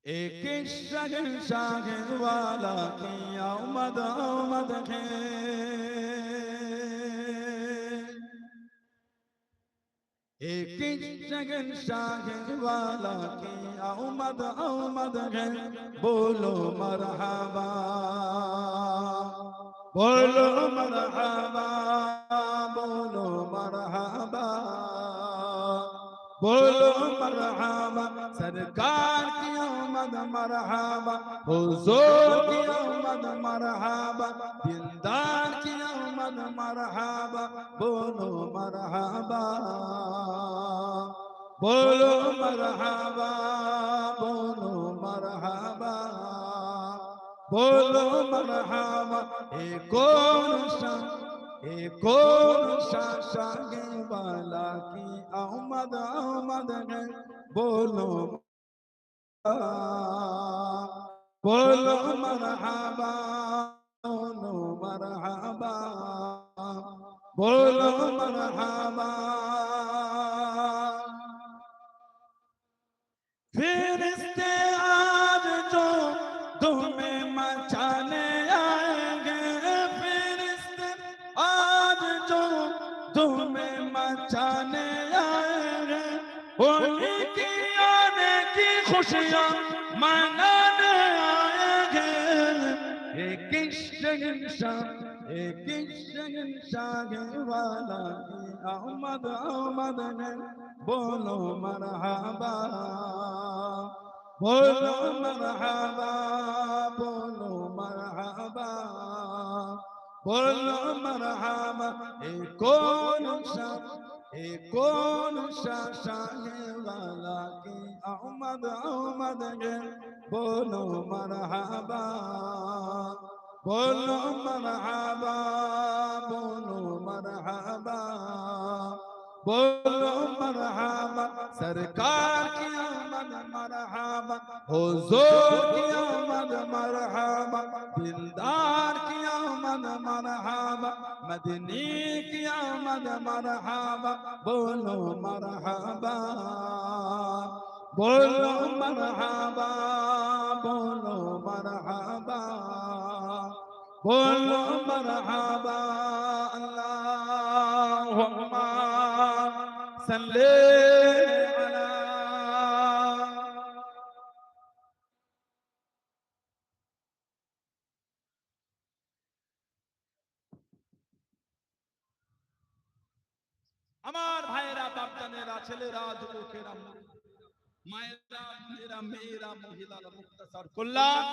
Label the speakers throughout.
Speaker 1: एक शहंशाह वाला की आमद आमद है। एक शहंशाह वाला की आमद आमद है। बोलो मरहबा, बोलो मरहबा, बोलो मरहबा, बोलो मरहबा। सरकार की आमद मरहबा, हुजूर की आमद मरहबा, दिलदार की आमद मरहबा। बोलो मरहबा, बोलो मरहबा, बोलो मरहबा, बोलो मरहबा। कौन सा शागे वाला की आमद आमद है। बोलो बोलो मरहबा, बोलो मरहबा, बोलो मरहबा। फिरिश्ते आज जो तुम्हें मचाने आएंगे, फिरिश्ते आज जो तुम्हें मचाने आएंगे, उन्हीं की आने की खुशियां मनाने आएंगे। एक शहंशाह वाला की आमद आमद है। बोलो मरहबा, बोलो मरहबा, बोलो मरहबा, बोलो मरहबा। कौन सा शाहे वाला की आमद आमद है। बोलो मरहबा, बोलो मरहबा, बोलो मरहबा, बोलो मरहबा। सरकार की आमद मरहबा, हुजूर की आमद मरहबा, दिलदार की आमद मरहबा, मदनी की आमद मरहबा। बोलो मरहबा, बोलो मरहबा, बोलो मरहबा, बोलो मरहबा। अल्लाहुम्मा सल्ले अला। আমার ভাইয়েরা, বাপজানেরা, ছেলেরা, যুবকেরা, মায়েরা, বোনেরা, মেয়েরা, মহিলারা, মুক্তাসার করলাম।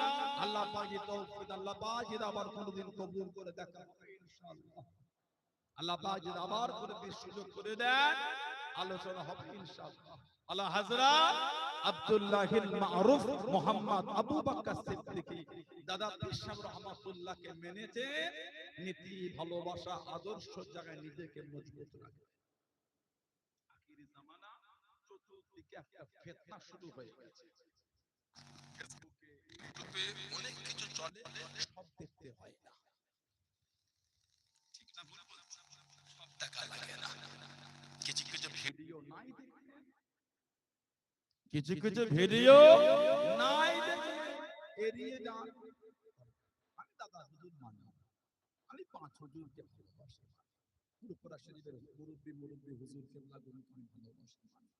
Speaker 1: আল্লাহ পাকি তৌফিক, আল্লাহ পাক এর আবার কোনদিন কবুল করে দেখা ইনশাআল্লাহ। আল্লাহ পাক যদি আবার করে সুযোগ করে দেন, আলোচনা হবে ইনশাআল্লাহ। আল্লাহ হযরত আব্দুল্লাহিল মারুফ মুহাম্মদ আবু বকর সিদ্দিকী দাদা পীর সাহেব রহমাতুল্লাহকে মেনেছে, নীতি, ভালোবাসা, আদর্শ জায়গায় নিজেকে মজবুত রাখে। আখিরি জামানা, চতুর্দিকে একটা ফিতনা শুরু হয়ে গেছে। ফেসবুকে, ইউটিউবে অনেক কিছু চলে, সব দেখতে হয় না। ঠিক না ভুল বলছি? সব দেখা লাগে না। কিছু কিছু ভিডিও নাই দেখে, কিছু কিছু ভিডিও নাই দেখে এড়িয়ে যান। আমি দাদা হুজুর মানি, আমি পাঁচ হুজুরকে ভালোবাসি, পুরোপুরা শরীফের মুরব্বি মুরব্বি হুজুর কেবলাগুলোকে আমি ভালোবাসি মানি।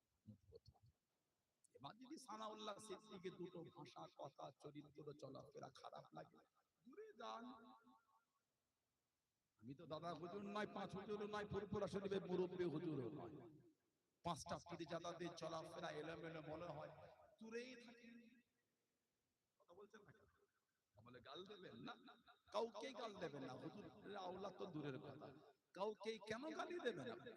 Speaker 1: এবার যদি সানাউল্লাহ সিদ্দিকী দুটো ভাষা, কথা, চরিত্র, চলাফেরা খারাপ লাগে, দূরে যান। আমি তো দাদা হুজুর নয়, পাঁচ হুজুরও নয়, পুরোপুরা শরীফের মুরব্বি হুজুরও নয়। পাঁচটা পীরজাদাদের চলাফেরা এলোমেলো মনে হয়, দূরেই থাকি। কথা বলছেন না? বলে গাল দেবেন না, কাউকে গাল দেবেন না। হুজুরের আওলাদ তো দূরের কথা, কাউকে কেন গালি দেবেন আপনি?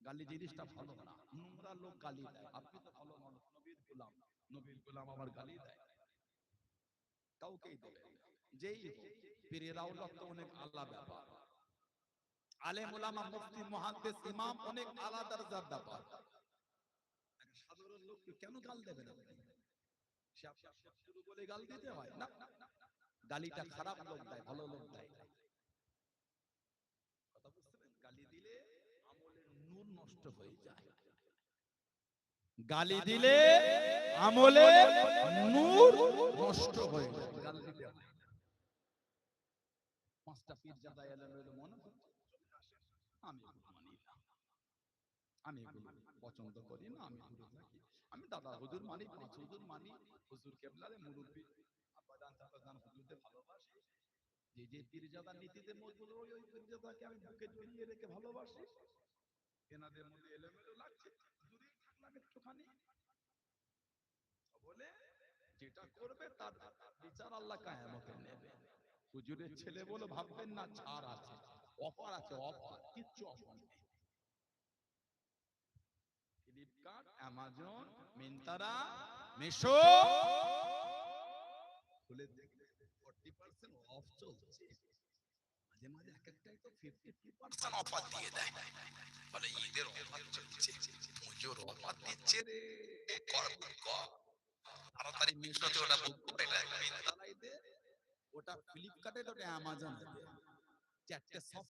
Speaker 1: গালি জিনিসটা ভালো না, নোংরা লোক গালি দেয়। আপনি তো ভালো মানুষ, নবীর গোলাম, নবীর গোলাম আবার গালি দেয়? কাউকেই দেবেন না। যেই পীরের আওলাদ তো অনেক আলাদা ব্যাপার, আলেম ওলামা, মুফতি, মুহাদ্দিস, ইমাম অনেক আলাদা দরজার ব্যাপার। সাধারণ লোককে কেন গাল দেবেন আপনি? সে আপনার শত্রু বলে গাল দিতে হয় না। গালিটা খারাপ লোক দেয়, ভালো লোক দেয়। কথা বুঝতে পারেন? গালি দিলে আমলের নূর নষ্ট হয়ে যায়। গালি দিলে আমলে নূর নষ্ট হয়ে যায়। গালি দিতে হয়। পাঁচটা পীরজাদা এলোমেলো মনে হচ্ছে, আমি এগুলো মানি না, আমি এগুলো পছন্দ করি না, আমি দূরে থাকি। আমি দাদা হুজুর মানি, পাঁচ হুজুর মানি, হুজুর কেবলারে মুরব্বি আব্বাজান চাচাজান হুজুরদের ভালোবাসি। যে যে পীরজাদা নীতিতে মজবুত, ওই ওই পীরজাদাকে আমি বুকে জড়িয়ে রেখে ভালোবাসি। এনাদের মধ্যে এলোমেলো লাগছে, দূরেই থাকলাম একটুখানি। বলে যেটা করবে তার বিচার আল্লাহ কিয়ামতে নেবে। হুজুরের ছেলে বলে ভাববেন না, ছাড় আছে, অফার আছে, অফার, কিচ্ছু অফার নেই। ফ্লিপকার্ট, অ্যামাজন, মিন্ত্রা, মিশো খুলে দেখলে 40% অফ চলছে। মাঝে মাঝে এক একটাই তো 50% অফার দিয়ে দেয়। বলে ঈদের অফার চলছে, পুজোর অফার দিচ্ছে রে, কর কর তাড়াতাড়ি। মিশোতে ওটা বুক করে, এটা মিন্ত্রায় দে, ওটা ফ্লিপকার্টে, ওটা অ্যামাজনে দে। চারটে সব